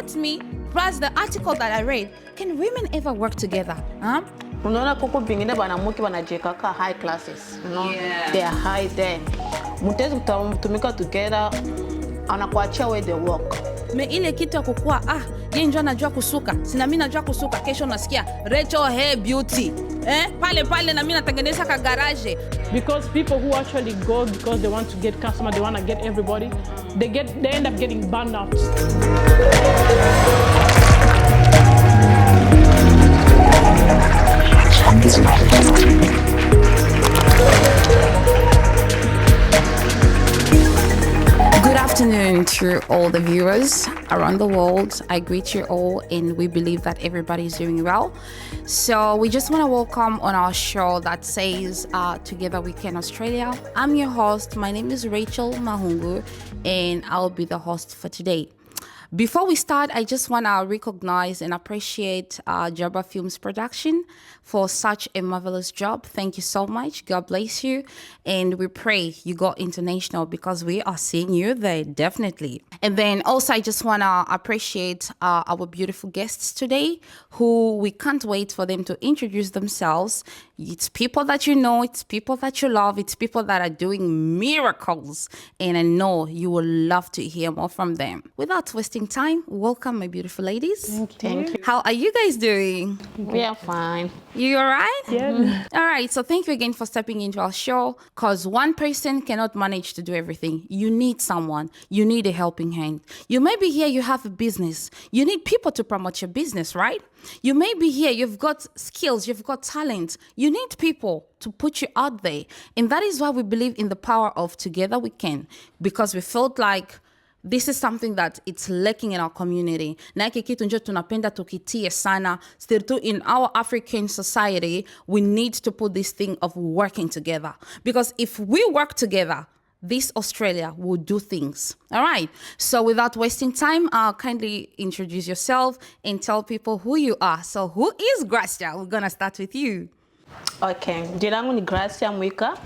taught me, plus the article that I read, can women ever work together? Huh? Unaona koko bingine banamuke banajekaka high classes, you know, they are high there. Mutezi kutumika together, anakuachia where they work. Me ile kitu ya kukua, yeye ndio anajua kusuka, sina mimi najua kusuka, kesho nasikia Rachel Hair Beauty. Pale na mimi natengeneza ka garage. Because people who actually go because they want to get customer, they want to get everybody, they end up getting burned out. Good afternoon to all the viewers around the world. I greet you all, and we believe that everybody is doing well. So we just want to welcome on our show that says Together We Can Australia. I'm your host. My name is Rachel Mahungu, and I'll be the host for today. Before we start, I just want to recognize and appreciate Jabaar Films Production for such a marvelous job. Thank you so much. God bless you. And we pray you go international because we are seeing you there, definitely. And then also, I just want to appreciate our beautiful guests today, who we can't wait for them to introduce themselves. It's people that you know, it's people that you love, it's people that are doing miracles. And I know you will love to hear more from them. Without wasting time, welcome my beautiful ladies. Thank you. How are you guys doing? We are fine. You all right? Yeah. All right, so thank you again for stepping into our show, because one person cannot manage to do everything. You need someone. You need a helping hand. You may be here, you have a business. You need people to promote your business, right? You may be here, you've got skills, you've got talent. You need people to put you out there. And that is why we believe in the power of Together We Can, because we felt like this is something that it's lacking in our community. Na hiki kitu njo tunapenda tukitie sana. Still in our African society, we need to put this thing of working together. Because if we work together, this Australia will do things. All right. So without wasting time, kindly introduce yourself and tell people who you are. So who is Gracia? We're going to start with you. Okay. Jina langu ni Gracia Mwika.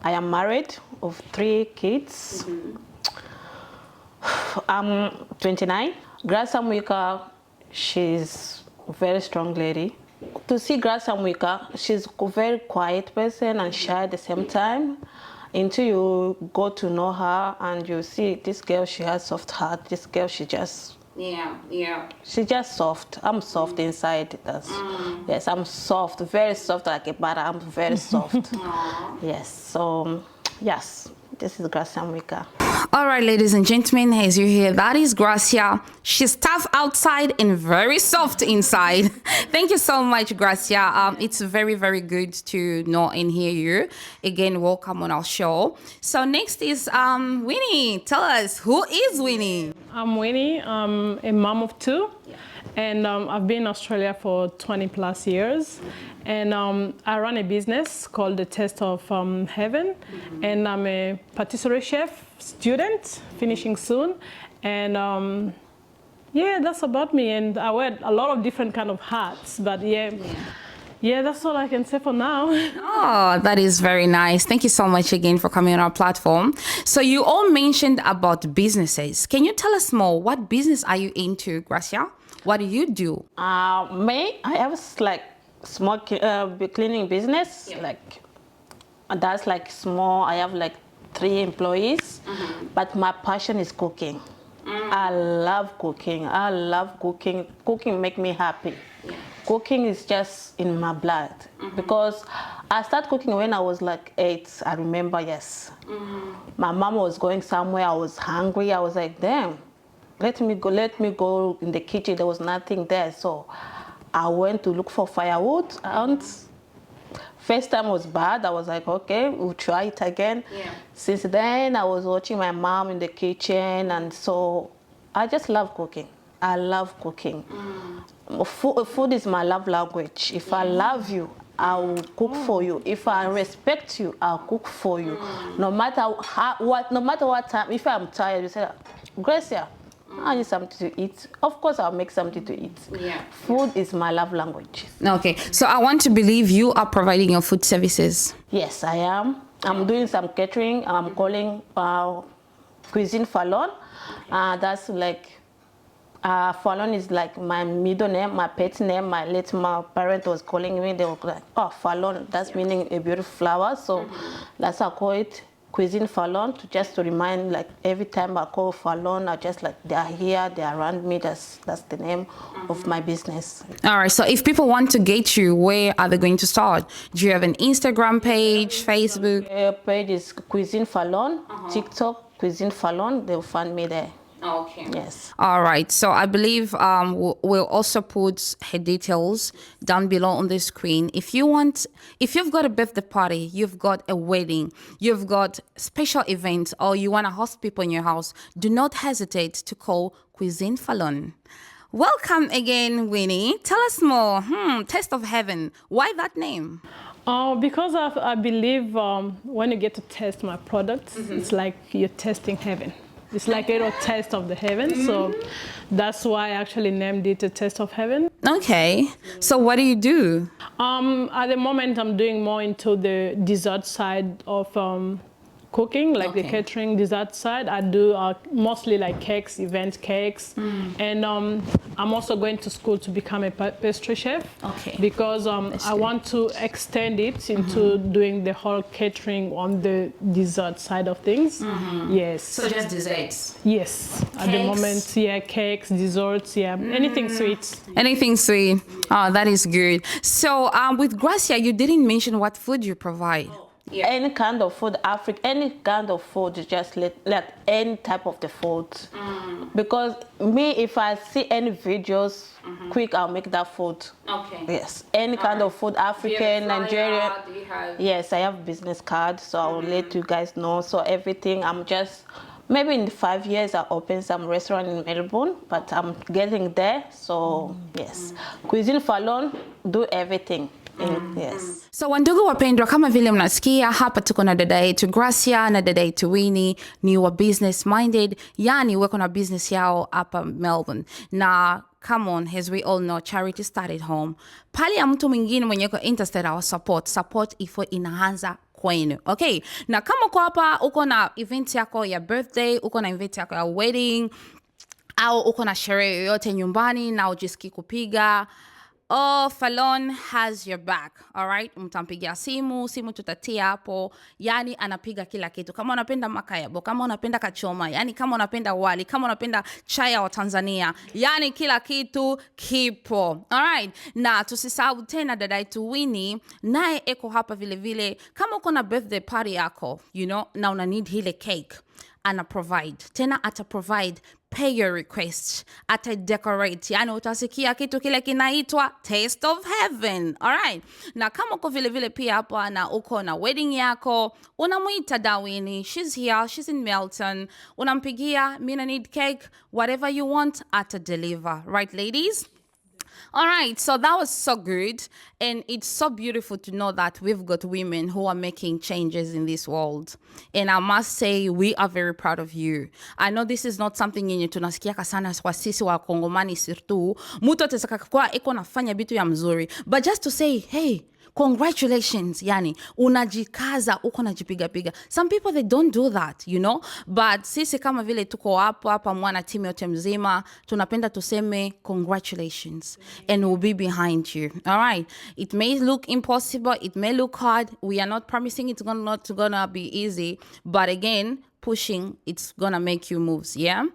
I am married of 3 kids. I'm 29. Gracia Mwika, she's a very strong lady. To see Gracia Mwika, she's a very quiet person and shy at the same time. Until you go to know her and you see this girl, she has soft heart. This girl, she just... Yeah. She's just soft. I'm soft inside. Yes, I'm soft, very soft like a butter. I'm very soft. Yes, so yes, this is Gracia Mwika. All right, ladies and gentlemen, as you hear, that is Gracia. She's tough outside and very soft inside. Thank you so much, Gracia. It's very, very good to know and hear you. Again, welcome on our show. So next is Winnie. Tell us, who is Winnie? I'm Winnie. I'm a mom of 2. And I've been in Australia for 20 plus years. And I run a business called The Taste of Heaven. And I'm a patisserie chef student, finishing soon. And yeah, that's about me. And I wear a lot of different kind of hats. But yeah, that's all I can say for now. Oh, that is very nice. Thank you so much again for coming on our platform. So you all mentioned about businesses. Can you tell us more? What business are you into, Gracia? What do you do? Me, I have like small cleaning business. Like that's like small. I have like 3 employees, but my passion is cooking. I love cooking. Cooking make me happy. Cooking is just in my blood because I started cooking when I was like 8. I remember, yes. My mom was going somewhere. I was hungry. I was like, damn. Let me go in the kitchen. There was nothing there, so I went to look for firewood. And first time was bad. I was like, okay, we'll try it again. Since then, I was watching my mom in the kitchen, and so I just love cooking. I love cooking. Food is my love language. If I love you, I will cook for you. If I respect you, I'll cook for you. No matter what time. If I'm tired, you say, Gracia, I need something to eat. Of course, I'll make something to eat. Food is my love language. Okay, so I want to believe you are providing your food services. Yes, I am. I'm doing some catering. I'm calling Cuisine Fallon. That's like Fallon is like my middle name, my pet name. My parent was calling me. They were like, "Oh, Fallon, that's meaning a beautiful flower." So that's how I call it Cuisine Fallon, to remind, like, every time I call Fallon, I just like, they are here, they are around me. That's the name of my business. All right. So if people want to get you, where are they going to start? Do you have an Instagram page, Facebook? Page is Cuisine Fallon, TikTok Cuisine Fallon. They'll find me there. Okay. Yes. All right. So I believe we'll also put her details down below on the screen. If you've got a birthday party, you've got a wedding, you've got special events, or you want to host people in your house, do not hesitate to call Cuisine Fallon. Welcome again, Winnie. Tell us more. Taste of Heaven. Why that name? Because I believe when you get to taste my products, it's like you're tasting heaven. It's like a little taste of the heaven. So that's why I actually named it a Taste of Heaven. Okay. So what do you do? At the moment, I'm doing more into the dessert side of cooking, like the catering dessert side. I do mostly like cakes, event cakes. And I'm also going to school to become a pastry chef. Okay. Because I want to extend it into doing the whole catering on the dessert side of things. Yes. So just desserts? Yes. Cakes. At the moment, yeah, cakes, desserts, yeah, anything sweet. Anything sweet. Oh, that is good. So with Gracia, you didn't mention what food you provide. Yeah. Any kind of food, any kind of food, just let any type of the food. Because me, if I see any videos, quick, I'll make that food. Okay. Yes. Any kind of food, African, Nigerian. Yes, I have business card, so I'll let you guys know. So everything, maybe in 5 years I'll open some restaurant in Melbourne, but I'm getting there. So yes, Cuisine Fallon, do everything. Yes. So wandugu wapendwa, kama vile mnasikia hapa, tuko na dada yetu Gracia na dada yetu Winnie, ni wa business minded, yani weko na business yao hapa Melbourne. Na come on, as we all know, charity started home. Pali ya mtu mwingine mwenye yuko interested our support ifo inaanza kwenu. Okay, na kama uko hapa uko na event yako ya birthday, uko na event yako ya wedding, au uko na sherehe yoyote nyumbani na ujisikii kupiga, Fallon has your back, all right? Mtampigia simu tutatia hapo. Yani anapiga kila kitu. Kama unapenda makayabo, kama unapenda kachoma, yani kama unapenda wali, kama unapenda chai wa Tanzania, yani kila kitu kipo. All right? Na tusisahau tena dada yetu Winnie, naye eko hapa vile vile. Kama uko na birthday party yako, na una need hile cake, ana provide. Tena ata provide, pay your request, ata decorate. Yani utasikia kitu kile kinaitwa Taste of Heaven. Alright. Na kama uko vile vile pia hapa na uko na wedding yako, unamuita Dawini, she's here, she's in Melton. Unampigia, mina need cake, whatever you want, ata deliver. Right, ladies? All right, so that was so good, and it's so beautiful to know that we've got women who are making changes in this world, and I must say we are very proud of you. I know this is not something yenye tunasikia sana kwa sisi wa Kongomani surtout, mtu atesaka kwa eko nafanya bitu ya mzuri, but just to say, hey, congratulations, yani unajikaza, uko najipiga. Some people, they don't do that, but sisi kama vile tuko hapa mwana timu yote mzima, tunapenda tuseme congratulations, and we'll be behind you. All right, it may look impossible, it may look hard, we are not promising it's not gonna be easy, but again, pushing, it's gonna make you moves. Yeah,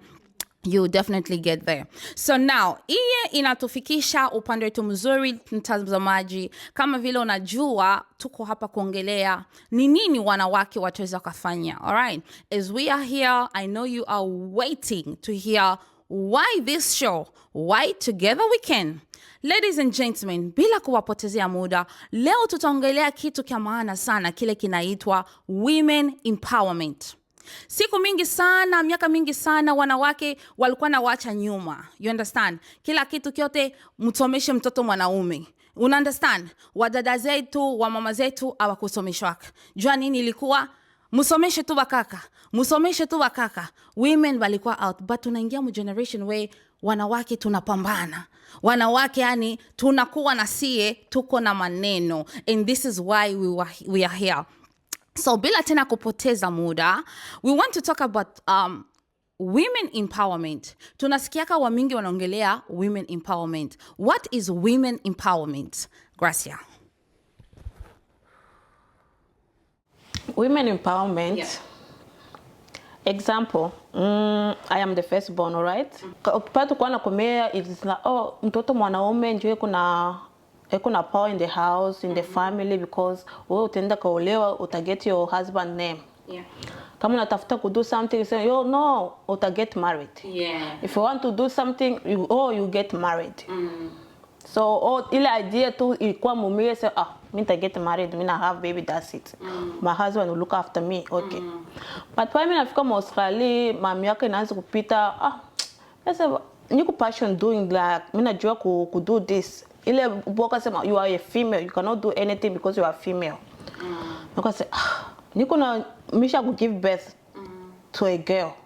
you definitely get there. So now, iye inatufikisha upande wetu mzuri mtazamaji. Kama vile unajua, tuko hapa kuongelea ni nini wanawake wataweza kufanya. Alright, as we are here, I know you are waiting to hear why this show, why Together We Can. Ladies and gentlemen, bila kuwapotezea muda, leo tutaongelea kitu kia maana sana, kile kinaitwa women empowerment. Siku mingi sana, miaka mingi sana, wanawake walikuwa na wacha nyuma. You understand? Kila kitu kyote msomeshe mtoto mwanaume. Una understand? Wadada zetu, wa mama zetu hawakusomeshwa. Jua nini ilikuwa? Msomeshe tu wakaka. Women walikuwa out, but tunaingia mu generation where wanawake tunapambana. Wanawake yani tunakuwa na sie, tuko na maneno, and this is why we are here. So bila tena kupoteza muda, we want to talk about women empowerment. Tunasikiaka wamingi wanaongelea women empowerment. What is women empowerment? Gracia. Women empowerment. Example, I am the firstborn, all right? Patu kuana kumea, it is like, oh, mtoto mwanaume ndio kuna power in the house, in the family, because wewe utaenda kaolewa, utaget your husband name. Yeah. Kama unatafuta kudo something, you say, yo, no, get married. Yeah. If you want to do something, you get married. So, ile idea tu ilikuwa mumie, say, me get married, me have baby, that's it. My husband will look after me, okay. But when I come Australia, mami yake inaanza kupita, I say, niko passion doing like, me najua ku do this. Ile boka sema, you are a female, you cannot do anything because you are female. I say, niko na misha could give birth to a girl.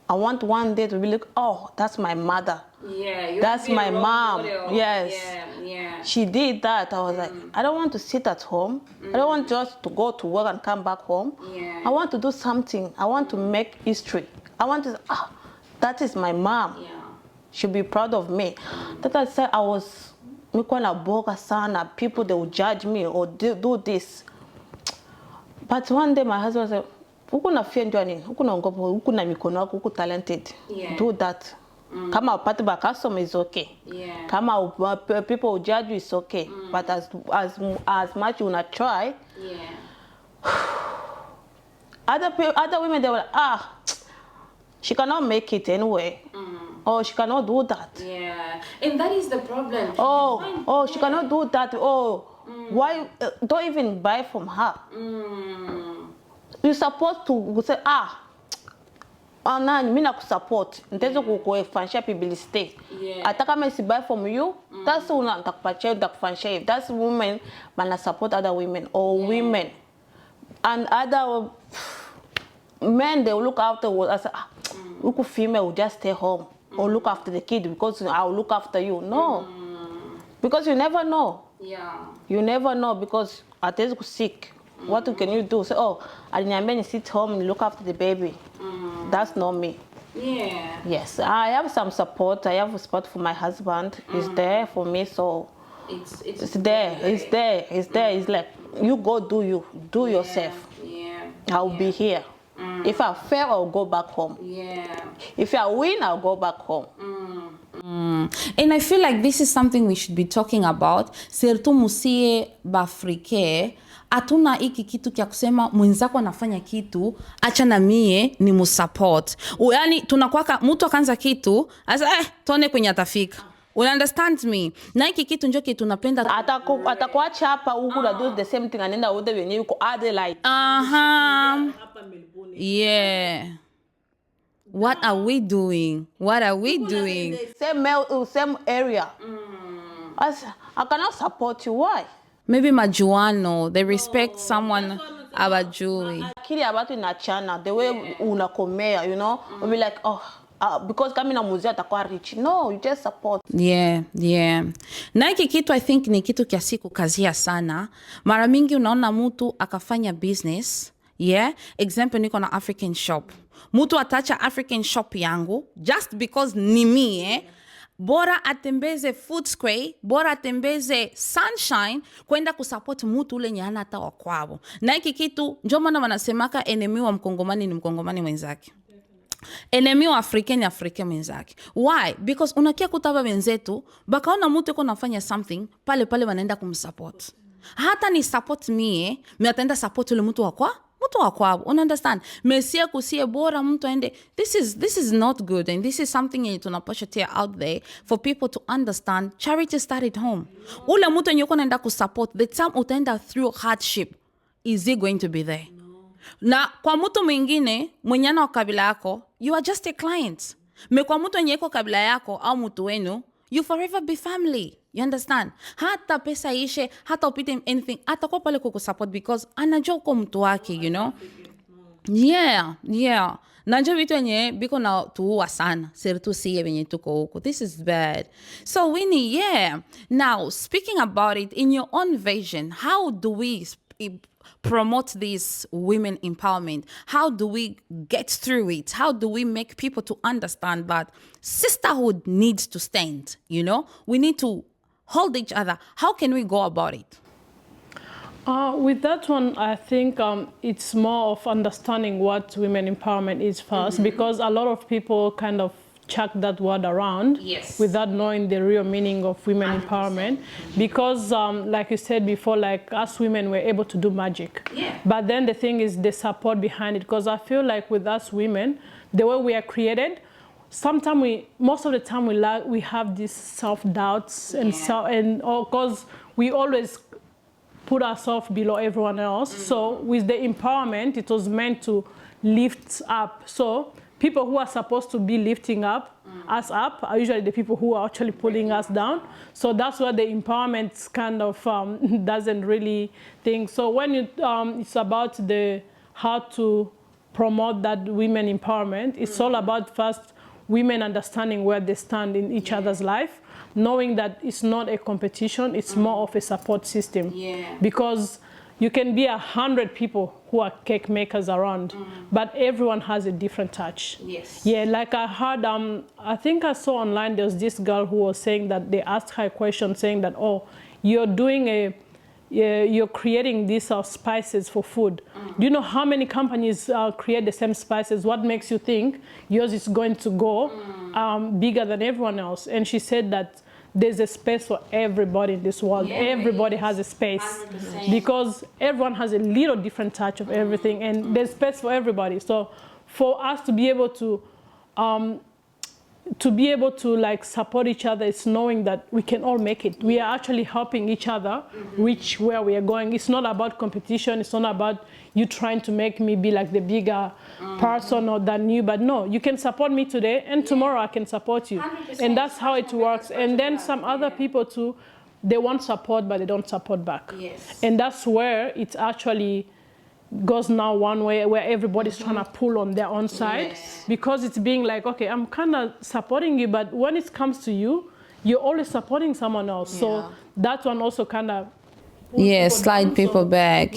I want one day to be like, oh, that's my mother. Yeah, that's my mom. Model. Yes. Yeah. She did that. I was like, I don't want to sit at home. I don't want just to go to work and come back home. Yeah. I want to do something. I want to make history. I want to, that is my mom. Yeah. She'll be proud of me. That I said I was, boga sana, people, they will judge me or do this. But one day my husband said, uku na fear ndio nini? Uku na ngopo, uku na mikono wako, uku talented. Yeah. Do that. Kama upate ba customer is okay. Yeah. Kama people will judge you, it's okay. But as much you wanna try. Yeah. Other women, they were like, she cannot make it anyway. Oh, she cannot do that. Yeah. And that is the problem. Oh, she cannot do that. Why? Don't even buy from her. You're supposed to say, mimi nakusupport. Nitezo kukufanyia publicity. Hata kama si buy from you, that's una nitakupatia. That's women mana support other women or women. And other men, they will look after us. Uku female will just stay home or look after the kid because I'll look after you. No. Because you never know. Yeah. You never know because atezi sick. What can you do? Say, aliniambia sit home and look after the baby. That's not me. Yeah. Yes, I have some support. I have support for my husband. He's there for me, so it's there. It's there. It's there. It's like, you go do yourself. Yeah. I'll be here. If I fail, I'll go back home. Yeah. If I win, I'll go back home. And I feel like this is something we should be talking about. Surtout musie bafrike, atuna hiki kitu kia kusema mwenzako anafanya kitu, acha na mie ni musupport. Yani tunakuwa mtu akaanza kitu, asa tuone kwenye atafika. Will understand me? Na hiki kitu njo kitu napenda. Atakuacha hapa huku na do the same thing anaenda ude wenye yuko Adelaide. Yeah. What are we doing? What are we doing? Same area. I cannot support you. Why? Maybe majuano. They respect someone abajui. Akili ya watu inachana. The way unakomea, you know? We'll be like, because kama na muzia atakuwa rich. No, you just support. Yeah. Na hiki kitu I think ni kitu kia siku kazia sana. Mara mingi unaona mtu akafanya business. Yeah. Example niko na African shop. Mtu atacha African shop yangu just because ni mie. Bora atembeze Footscray, bora atembeze Sunshine kwenda kusupport mtu ule nyana hata wa kwao. Na hiki kitu ndio maana wanasemaka enemy wa mkongomani ni mkongomani mwenzake. Enemy wa Afrika ni Afrika mwenzake. Why? Because unakia kutaba wenzetu, bakaona mtu yuko nafanya something, pale wanaenda kumsupport. Hata ni support mie, mimi ataenda support ule mtu wa kwao. Understand? Mesia kusie bora mtu aende. This is not good, and this is something yenye tunapasha tia out there for people to understand. Charity started home. Ule mtu yenye uko naenda kusupport, the time utaenda through hardship, is he going to be there? Na kwa mtu mwingine mwenyana wa kabila yako, you are just a client. Kwa mtu yenye iko kabila yako au mtu wenu, you forever be family. You understand? Hata pesa ishe, hata upite anything, hata kwa pale kukusupport because anajua uko mtu wake, you know? Yeah. Najua vitu yenye biko na tuua sana. Sirtu siye wenye tuko huko. This is bad. So Winnie, yeah. Now, speaking about it, in your own vision, how do we promote this women empowerment? How do we get through it? How do we make people to understand that sisterhood needs to stand? You know, we need to hold each other. How can we go about it? With that one, I think it's more of understanding what women empowerment is first, because a lot of people kind of chuck that word around without knowing the real meaning of women 100%. Empowerment. Because like you said before, like us women were able to do magic. But then the thing is the support behind it, because I feel like with us women, the way we are created, sometimes most of the time we have these self-doubts and because we always put ourselves below everyone else. So with the empowerment, it was meant to lift up. So people who are supposed to be lifting us up are usually the people who are actually pulling us down. So that's what the empowerment kind of doesn't really think. So when it's about how to promote that women empowerment, it's all about first women understanding where they stand in each other's life, knowing that it's not a competition, it's more of a support system. Because you can be 100 people who are cake makers around, but everyone has a different touch. Like I heard, I think I saw online, there was this girl who was saying that they asked her a question saying that, oh, you're creating these spices for food. Do you know how many companies create the same spices? What makes you think yours is going to go bigger than everyone else? And she said that there's a space for everybody in this world. Everybody has a space 100%. Because everyone has a little different touch of everything, and there's space for everybody. So for us to be able to like support each other, is knowing that we can all make it. We are actually helping each other reach where we are going. It's not about competition. It's not about you trying to make me be like the bigger person or than you. But no, you can support me today, and tomorrow I can support you. 100%. And that's how it works. And then some other people too, they want support, but they don't support back. And that's where it actually goes now one way, where everybody's trying to pull on their own side, because it's being like, okay, I'm kind of supporting you, but when it comes to you, you're always supporting someone else. So that one also kind of slide people back.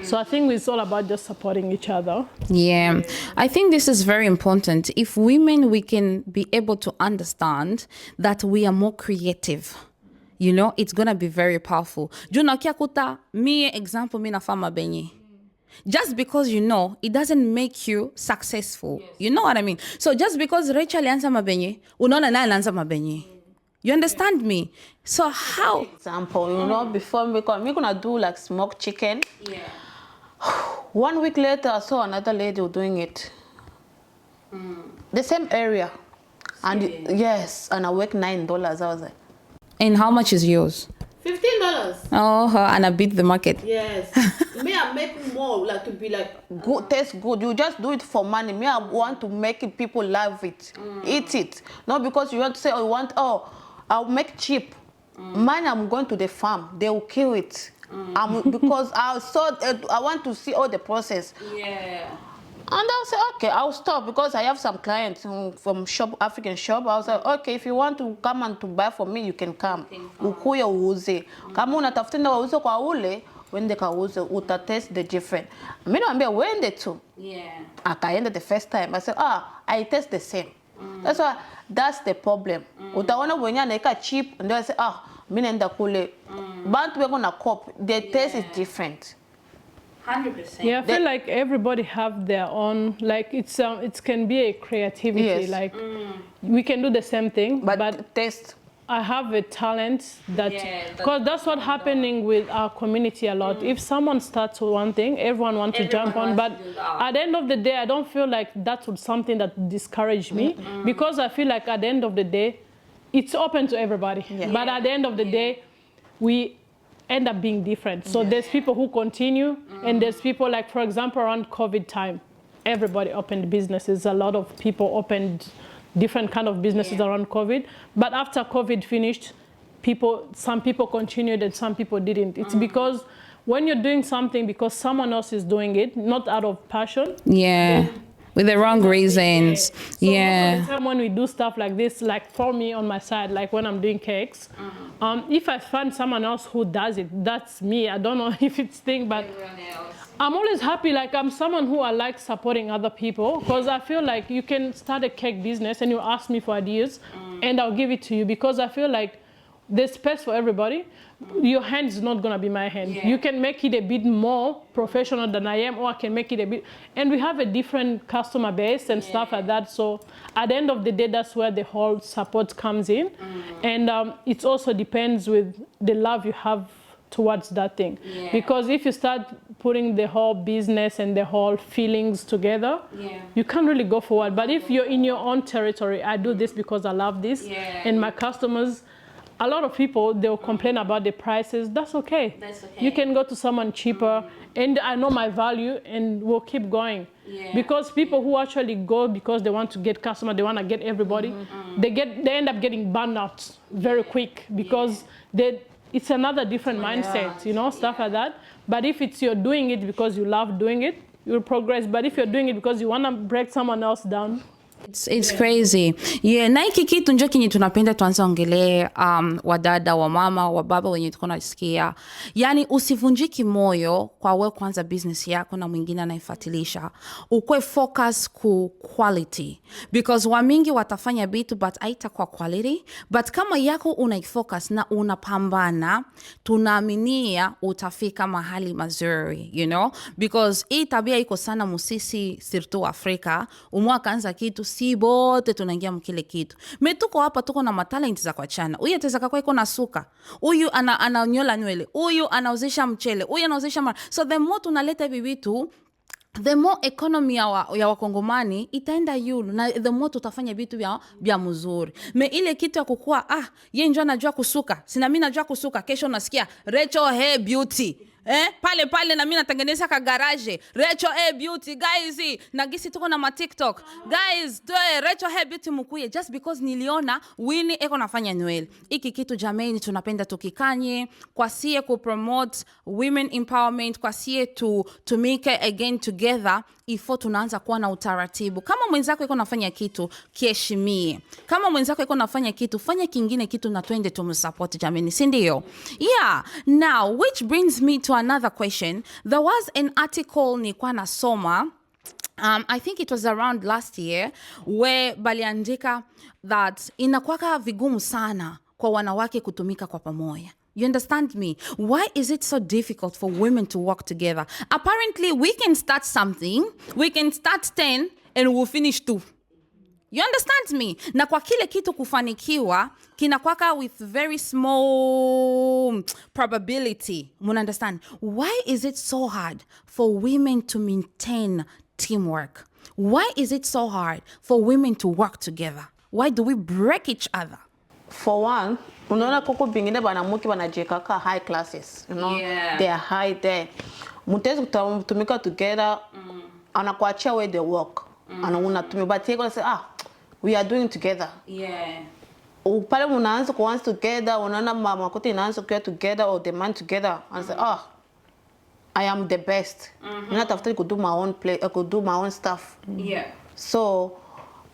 So I think it's all about just supporting each other. I think this is very important. If women, we can be able to understand that we are more creative, you know, it's gonna be very powerful. Juna kiakuta me example me na fama benye. Just because you know, it doesn't make you successful. You know what I mean? So just because Rachel answer mabenye, unona na answer mabenye. You understand me? So how? Example, you know, before we're gonna do like smoked chicken. 1 week later, I saw another lady doing it. The same area, and and I work $9. I was like. And how much is yours? $15. Oh, and I beat the market. Me, I make more, like to be like good, taste good. You just do it for money. Me, I want to make it, people love it, eat it. Not because you want to say, oh, I'll make cheap. Mine, I'm going to the farm. They will kill it. Because I want to see all the process. And I'll say, okay, I'll stop, because I have some clients from African shop. I'll say, okay, if you want to come and to buy from me, you can come. Ukuye uuze. Kama unatafuta na wauze kwa ule, wende kauze, utatest the different. Mimi naambia wende tu. Akaenda the first time. I said, I taste the same. That's the problem. Utaona wenye anaika cheap, and they say, mimi naenda kule. Bantu weko na cop, the taste is different. 100%. I feel like everybody have their own, like it can be a creativity. Like we can do the same thing, but taste. I have a talent that, because that's what's happening with our community a lot. If someone starts one thing, everyone wants to jump on, but at the end of the day, I don't feel like that's something that discouraged me, because I feel like at the end of the day, it's open to everybody. But at the end of the day, we end up being different. So there's people who continue, and there's people like, for example, around COVID time, everybody opened businesses. A lot of people opened different kind of businesses around COVID. But after COVID finished, some people continued and some people didn't. It's because when you're doing something because someone else is doing it, not out of passion, with the wrong reasons. So Yeah. most of the time when we do stuff like this, like for me on my side, like when I'm doing cakes, if I find someone else who does it, that's me. I don't know if it's thing, but I'm always happy. Like I'm someone who I like supporting other people because I feel like you can start a cake business and you ask me for ideas and I'll give it to you because I feel like there's space for everybody. Your hand is not gonna be my hand. You can make it a bit more professional than I am, or I can make it a bit, and we have a different customer base and stuff like that. So at the end of the day, that's where the whole support comes in. And it also depends with the love you have towards that thing. Because if you start putting the whole business and the whole feelings together, you can't really go forward. But if you're in your own territory, I do this because I love this, and my customers, a lot of people, they'll complain about the prices. That's okay. You can go to someone cheaper, and I know my value, and we'll keep going. Because people who actually go because they want to get customer, they want to get everybody, they end up getting burned out very quick because it's another different mindset, you know, stuff like that. But if you're doing it because you love doing it, you'll progress. But if you're doing it because you want to break someone else down, It's crazy. Yeah, na hiki kitu njo kinyi tunapenda tuanze ongelee wadada, wa mama, wa baba wenye tuko nasikia. Yani usivunjiki moyo kwa wewe kwanza business yako na mwingine anaifuatilisha. Ukwe focus ku quality. Because wamingi watafanya bitu but haitakuwa quality. But kama yako unaifocus na unapambana, tunaaminia utafika mahali mazuri, you know? Because hii tabia iko sana musisi sirtu Afrika. Umwaka anza kitu si bote tunaingia mkile kitu. Tuko hapa tuko na matalent za kuachana. Huyu ataweza kwa iko na suka. Huyu ananyola nywele. Huyu anauzisha mchele. Huyu anauzisha so the more tunaleta hivi vitu, the more economy ya wakongomani itaenda yulu na the more tutafanya vitu vya mzuri. Ile kitu ya kukua yeye njoo anajua kusuka. Sina mimi najua kusuka. Kesho nasikia Rachel Hair Beauty. Pale na mimi natengeneza ka garage. Rachel Hair Beauty guys, na gisi tuko na ma TikTok. Guys, Rachel Hair Beauty mkuye just because niliona Winnie eko nafanya nywele. Hiki kitu jamani tunapenda tukikanye kwa sie ku promote women empowerment, kwa sie to make it again together ifo tunaanza kuwa na utaratibu. Kama mwenzako eko nafanya kitu, kiheshimie. Kama mwenzako eko nafanya kitu, fanya kingine kitu na twende tumsupport jamani, si ndio? Yeah. Now, which brings me to another question. There was an article nilikuwa nasoma, I think it was around last year, where baliandika that inakuwaka vigumu sana kwa wanawake kutumika kwa pamoja. You understand me? Why is it so difficult for women to work together? Apparently, we can start something, we can start 10 and we'll finish 2. You understand me? Na kwa kile kitu kufanikiwa, kinakwaka with very small probability. Muna understand? Why is it so hard for women to maintain teamwork? Why is it so hard for women to work together? Why do we break each other? For one, unaona koko bingine banamuke banajekaka high classes, you know, they are high there. Mutezi kutumika together, anakuachia where they work. Anamunatumia, but yeko say, we are doing together. Pale munaanza kuanza together, unaona mama kote inaanza kuwa together or the man together, and say, I am the best. Not after I could do my own play, I could do my own stuff. So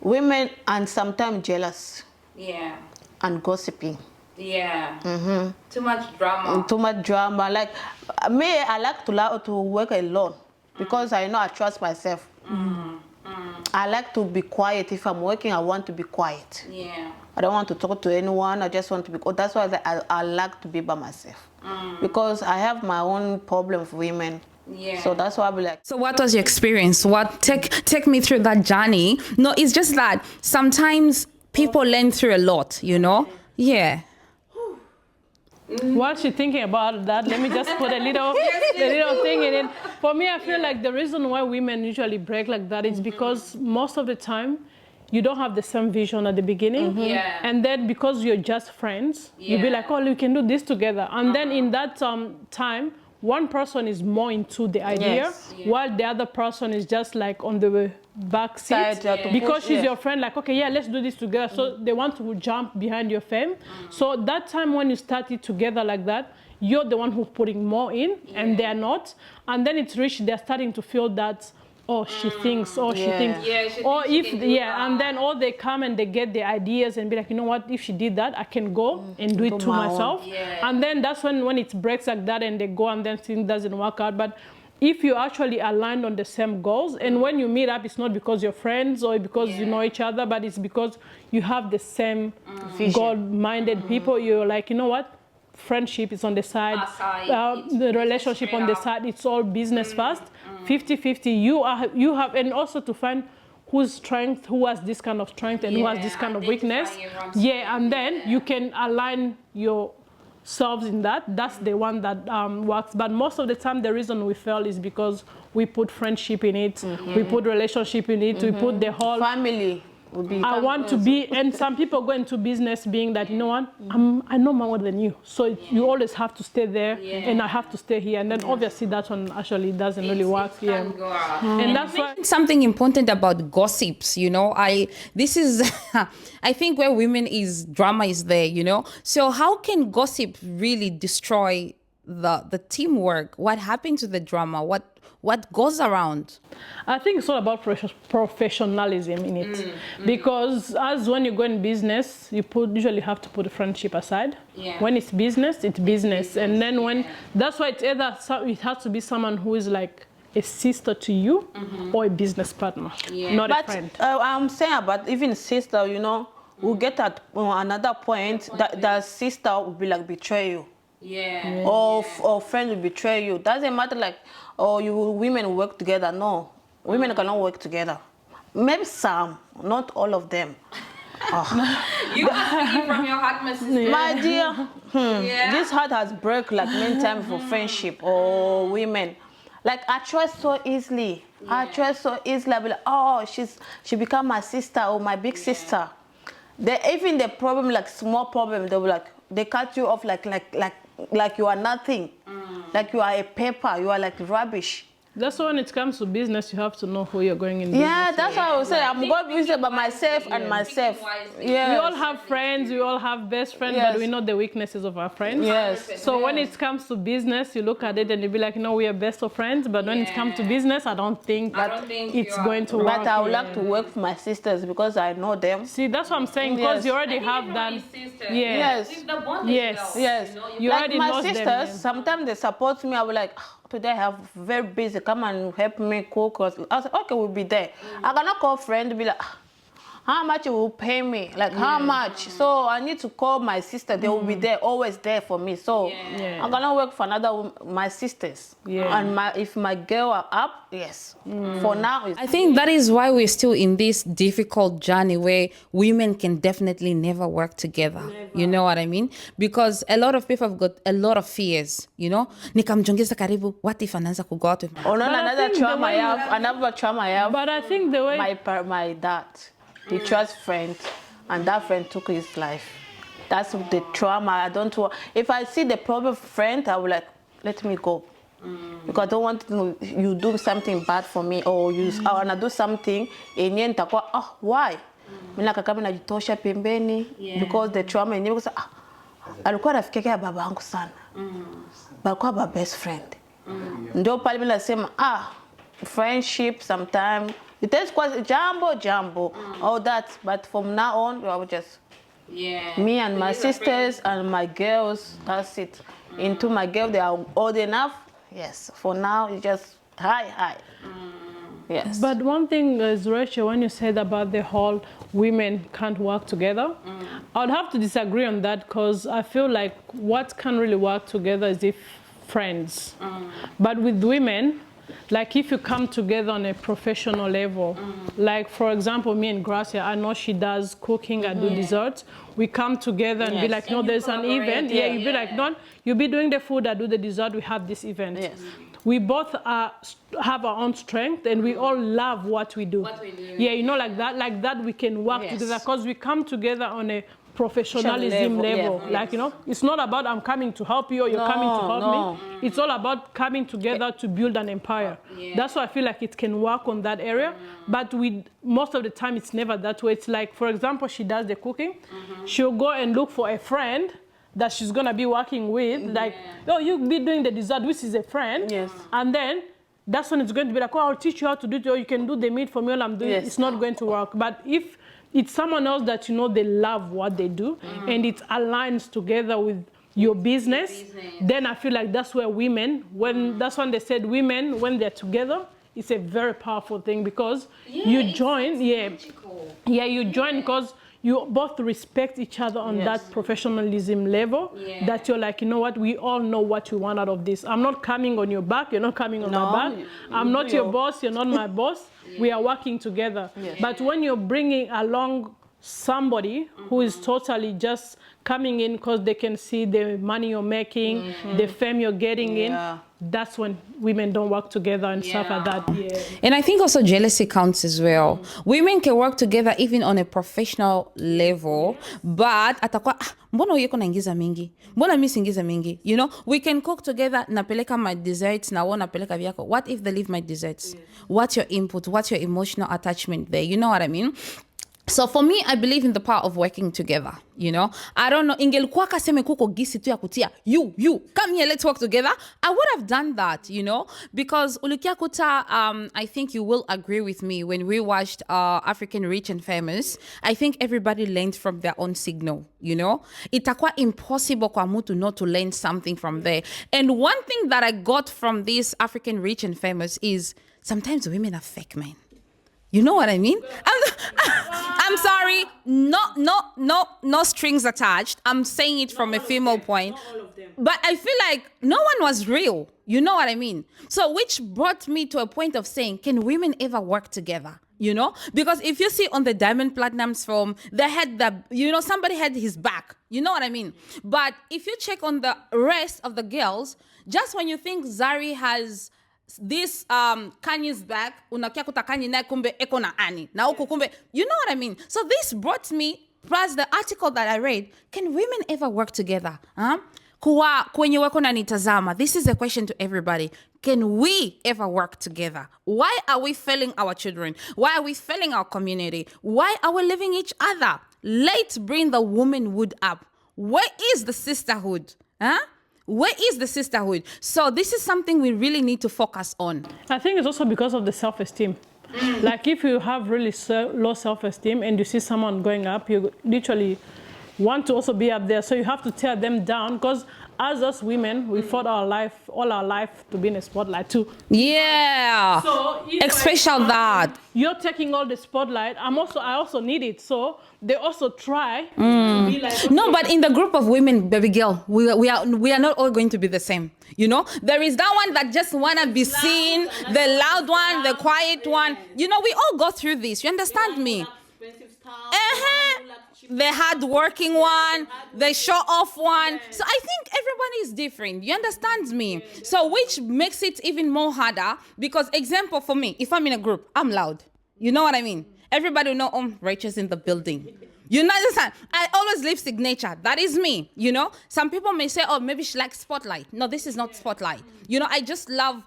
women and sometimes jealous. And gossiping. Too much drama. Too much drama. Like me, I like to work alone because I know I trust myself. I like to be quiet. If I'm working, I want to be quiet. I don't want to talk to anyone. I just want to be. That's why I like to be by myself because I have my own problem with women. So that's why I be like. So what was your experience? Take me through that journey. No, it's just that sometimes people learn through a lot, you know? While she's thinking about that, let me just put a little thing in it. For me, I feel like the reason why women usually break like that is because most of the time, you don't have the same vision at the beginning. And then because you're just friends, you'll be like, we can do this together. And then in that time, one person is more into the idea, while the other person is just like on the back seat. Because she's your friend, like, let's do this together. So they want to jump behind your fame. So that time when you started together like that, you're the one who's putting more in, and they're not. And then it's reached, they're starting to feel that oh, she thinks, oh, she Yeah. thinks. Yeah, she Or thinks she if, can do and that. then or they come and they get the ideas and be like, you know what, if she did that, I can go and do it do to my own. myself. Yeah. And then that's when it breaks like that and they go and then things doesn't work out. But if you actually aligned on the same goals, and when you meet up, it's not because you're friends or because you know each other, but it's because you have the same goal-minded people. You're like, you know what? Friendship is on the side, Aside, the relationship straight on the up. side, it's all business first. 50-50, you have, and also to find whose strength, who has this kind of strength and who has this kind of weakness. Identifying everyone's Yeah, and then strength, you can align yourselves in that. That's the one that works. But most of the time, the reason we fail is because we put friendship in it, we put relationship in it, we put the whole Family would be. I want to be, and some people go into business being that, you know what, I know more than you. So you always have to stay there, and I have to stay here. And then obviously that one actually doesn't really work. Yeah. And that's why. Something important about gossips, you know, this is I think where women is drama is there, you know. So how can gossip really destroy the teamwork? What happened to the drama? What goes around? I think it's all about professionalism in it, because as when you go in business, you usually have to put the friendship aside. Yeah. When it's business, and then when that's why it's either it has to be someone who is like a sister to you or a business partner, not a friend. I'm saying about even sister, you know, we'll get at another point that the sister will be like betray you. Yeah. Or friend will betray you. Doesn't matter like, oh, you women work together. No, women cannot work together. Maybe some, not all of them. You are speaking from your heart, my sister. My dear, this heart has broke like many times for friendship or women. Like I trust so easily. I trust so easily. I'll be like, oh, she become my sister or my big sister. Even the problem, like small problem, they will like they cut you off like you are nothing, like you are a paper, you are like rubbish. That's why when it comes to business, you have to know who you're going in business. Yeah, that's why I was saying I'm going business by myself and myself. We all have friends, we all have best friends, but we know the weaknesses of our friends. Yes. So when it comes to business, you look at it and you be like, no, we are best of friends. But when it comes to business, I don't think it's going to work. But I would like to work for my sisters because I know them. See, that's what I'm saying, because you already have that. Yes. Yes. You Like already my know sisters, them. sometimes they support me. I will like, today I have very busy. Come and help me cook. I was like, okay, we'll be there. I cannot call friend be like, how much you will pay me? Like how much? So I need to call my sister. They will be there, always there for me. So I cannot work for my sisters. And if my girl are up, yes. For now, I think that is why we're still in this difficult journey where women can definitely never work together. You know what I mean? Because a lot of people have got a lot of fears, you know? Nikamjongeza karibu, what if anaanza ku go out with another trauma I have, another trauma I have. But I think the way my dad, he trust friend, and that friend took his life. That's the trauma. I don't want. If I see the problem friend, I will like, let me go. Because I don't want you do something bad for me, or I wanna do something and then why? Mimi kama najitosha pembeni because the trauma yenyewe kwa alikuwa rafiki yake baba yangu sana. Balikuwa ba best friend. Ndio pale mimi nasema friendship sometimes it is quite jambo all that, but from now on we will just me and my sisters and my girls, that's it. Into my girl, they are old enough. Yes, for now it's just hi. Yes. But one thing is, Rachel, when you said about the whole women can't work together, I would have to disagree on that, because I feel like what can really work together is if friends. But with women, like if you come together on a professional level, like for example, me and Gracia, I know she does cooking, I do desserts. We come together and be like, no, there's an event. You'd be like, no, you be doing the food, I do the dessert, we have this event. We both have our own strength and we all love what we do. Yeah, you know, like that we can work together, because we come together on a professionalism level. Like, you know, it's not about I'm coming to help you or you're coming to help me. It's all about coming together to build an empire. That's why I feel like it can work on that area. But with most of the time, it's never that way. It's like, for example, she does the cooking. She'll go and look for a friend that she's going to be working with. Like, oh, you'll be doing the dessert, which is a friend. And then that's when it's going to be like, oh, I'll teach you how to do it, or you can do the meat for me while I'm doing it. It's not going to work. But if it's someone else that you know they love what they do and it aligns together with your business, then I feel like that's where women, that's when they said women, when they're together, it's a very powerful thing because you join, you join because you both respect each other on that professionalism level that you're like, you know what, we all know what we want out of this. I'm not coming on your back, you're not coming on my back. I'm not your boss, you're not my boss. We are working together. But when you're bringing along somebody who is totally just coming in because they can see the money you're making, the fame you're getting in, that's when women don't work together and stuff like that. And I think also jealousy counts as well. Women can work together even on a professional level, but atakuwa mbona yeko naingiza mingi? Mbona mimi siingiza mingi? You know, we can cook together, napeleka my desserts, na wewe napeleka vyako. What if they leave my desserts? What's your input? What's your emotional attachment there? You know what I mean? So for me, I believe in the power of working together, you know. I don't know, ingelikuwa kaseme kuko gisi tu ya kutia, you, come here, let's work together. I would have done that, you know, because ulikia kuta, I think you will agree with me when we watched African Rich and Famous. I think everybody learned from their own signal, you know. Itakuwa impossible kwa mtu not to learn something from there. And one thing that I got from this African Rich and Famous is sometimes women are fake, man. You know what I mean? I'm sorry, no strings attached. I'm saying it from a female point. But I feel like no one was real. You know what I mean? So which brought me to a point of saying, can women ever work together? You know? Because if you see on the Diamond Platinum's film, they had somebody had his back. You know what I mean? But if you check on the rest of the girls, just when you think Zari has this Kanye's back, unakia kuta Kanye na kumbe eko na Annie. Na uko kumbe, you know what I mean? So this brought me, plus the article that I read, can women ever work together? Kwenye wako na nitazama, this is a question to everybody. Can we ever work together? Why are we failing our children? Why are we failing our community? Why are we leaving each other? Let's bring the womanhood up. Where is the sisterhood? Where is the sisterhood? So this is something we really need to focus on. I think it's also because of the self-esteem. Like if you have really low self-esteem and you see someone going up, you literally want to also be up there. So you have to tear them down because as us women, we fought all our life to be in a spotlight too. Yeah. So especially that. You're taking all the spotlight. I also need it. So they also try to be like, okay. No, but in the group of women, baby girl, we are not all going to be the same. You know, there is that one that just wanna be seen, the loud one, the quiet one. You know, we all go through this. You understand me? The hard-working one, the show-off one. So I think everybody is different. You understand me? So which makes it even more harder because, example for me, if I'm in a group, I'm loud. You know what I mean? Everybody will know, Rachel's in the building. You understand? I always leave signature. That is me, you know? Some people may say, oh, maybe she likes spotlight. No, this is not spotlight. You know, I just love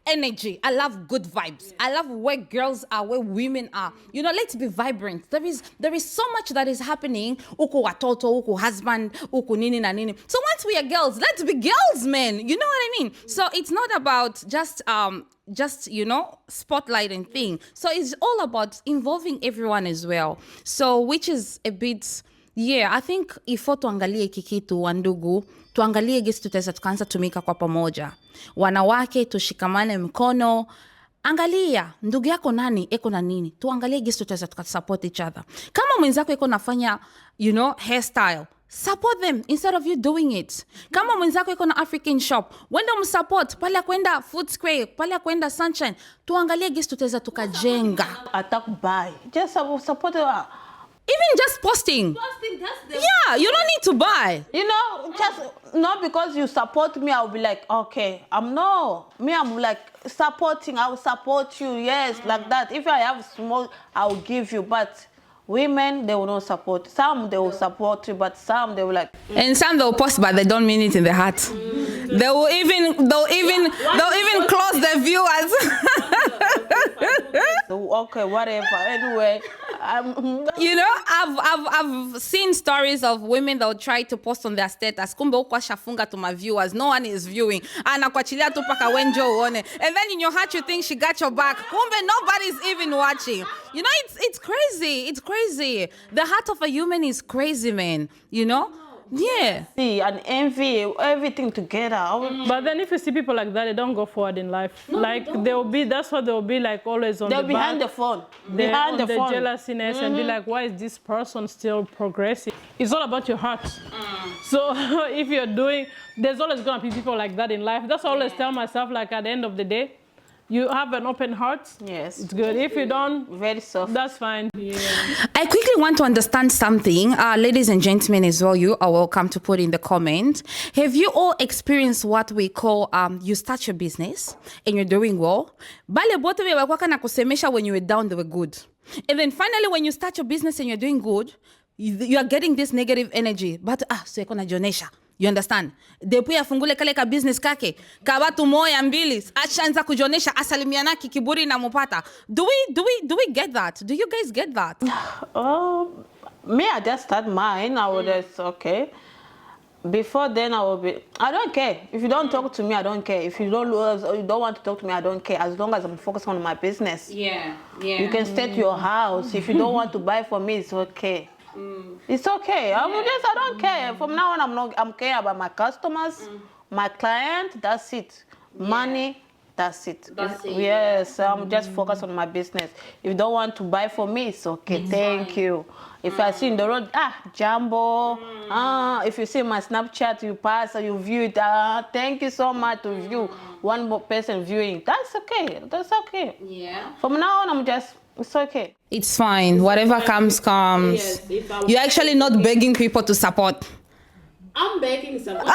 energy. I love good vibes. I love where girls are, where women are. You know, let's be vibrant. There is so much that is happening. Uku watoto, uku husband, uku nini na nini. So once we are girls, let's be girls, man. You know what I mean? So it's not about just you know, spotlighting thing. So it's all about involving everyone as well. So which is a bit, I think ifo tuangalie kikitu wandugu, tuangalie gisi tutaweza tukaanza tumika kwa pamoja. Wanawake tushikamane mkono. Angalia ndugu yako nani eko na nini, tuangalie gisi tutaweza tukasupport each other. Kama mwenzako eko nafanya, you know, hairstyle, support them instead of you doing it. Kama mwenzako iko na African shop, wenda msupport, pale kwenda Food Square, pale kwenda Sunshine, tuangalie gisi tutaweza tukajenga. Attack buy. Just support her. Even just posting. Yeah, you don't need to buy. You know, just not because you support me, I'll be like, okay. I'm like supporting, I will support you, yes, like that. If I have small, I'll give you, but women, they will not support. Some, they will support you, but some, they will like... And some, they'll post, but they don't mean it in their heart. They'll even close their viewers. Okay, whatever. Anyway, You know, I've seen stories of women that will try to post on their status. Kumbe huko shafunga to my viewers. No one is viewing. Anakuachilia tu paka wenjo uone. And then in your heart you think she got your back. Kumbe nobody's even watching. You know, it's crazy. It's crazy. The heart of a human is crazy, man. You know? Yeah. See, and envy, everything together. But then if you see people like that, they don't go forward in life. No, like they'll be, that's what they'll be like always on They're the behind back. the phone. They're Behind on the the phone. jealousiness and be like, why is this person still progressing? It's all about your heart. So if you're doing, there's always gonna be people like that in life. That's what I always tell myself, like at the end of the day, you have an open heart. Yes. It's good. If you don't, Very soft. that's fine. Yeah. I quickly want to understand something. Ladies and gentlemen as well, you are welcome to put in the comment. Have you all experienced what we call, you start your business and you're doing well? Bale bote we wakwaka na kusemesha when you were down, they were good. And then finally, when you start your business and you're doing good, you are getting this negative energy. But, so yako najonesha. You understand? Depuis afungule kale ka business kake, ka watu moya mbili, ashaanza kujonesha asalimiana kiburi na mupata. Do we get that? Do you guys get that? Me, I just start mine. I would just, okay. Before then, I will be, I don't care. If you don't talk to me, I don't care. If you don't want to talk to me, I don't care. As long as I'm focused on my business. Yeah. You can stay to your house. If you don't want to buy from me, it's okay. It's okay. I don't care. From now on, I'm caring about my customers, my client. That's it. Money. That's it. Yes, I'm just focused on my business. If you don't want to buy from me, it's okay. Thank you. If I see in the road, Jumbo. If you see my Snapchat, you pass or you view it. Thank you so much to view. One more person viewing. That's okay. That's okay. Yeah. From now on, it's okay. It's fine. Whatever comes. Yes, You're actually not begging people to support. I'm begging someone.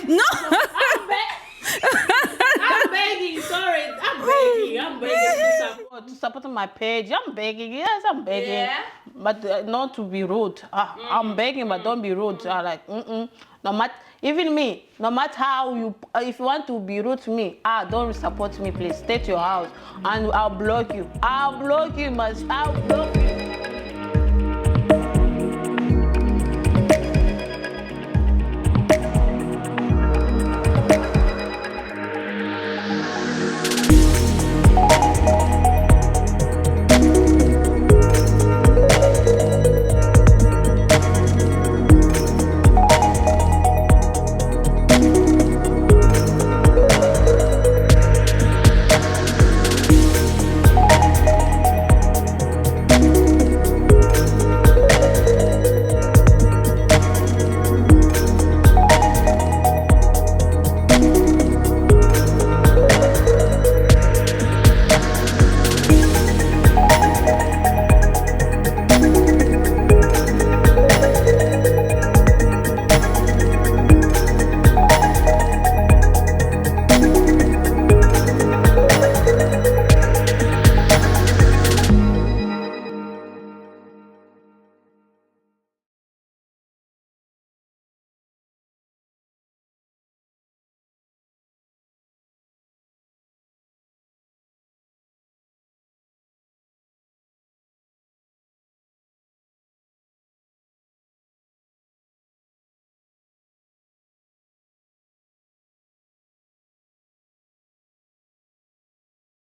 No. I'm begging. Sorry, I'm begging To support my page, I'm begging. Yes, I'm begging. Yeah. But not to be rude. I'm begging, but don't be rude. No matter, even me, no matter how you, if you want to be rude to me, don't support me, please. Stay to your house, and I'll block you. I'll block you, I'll block you.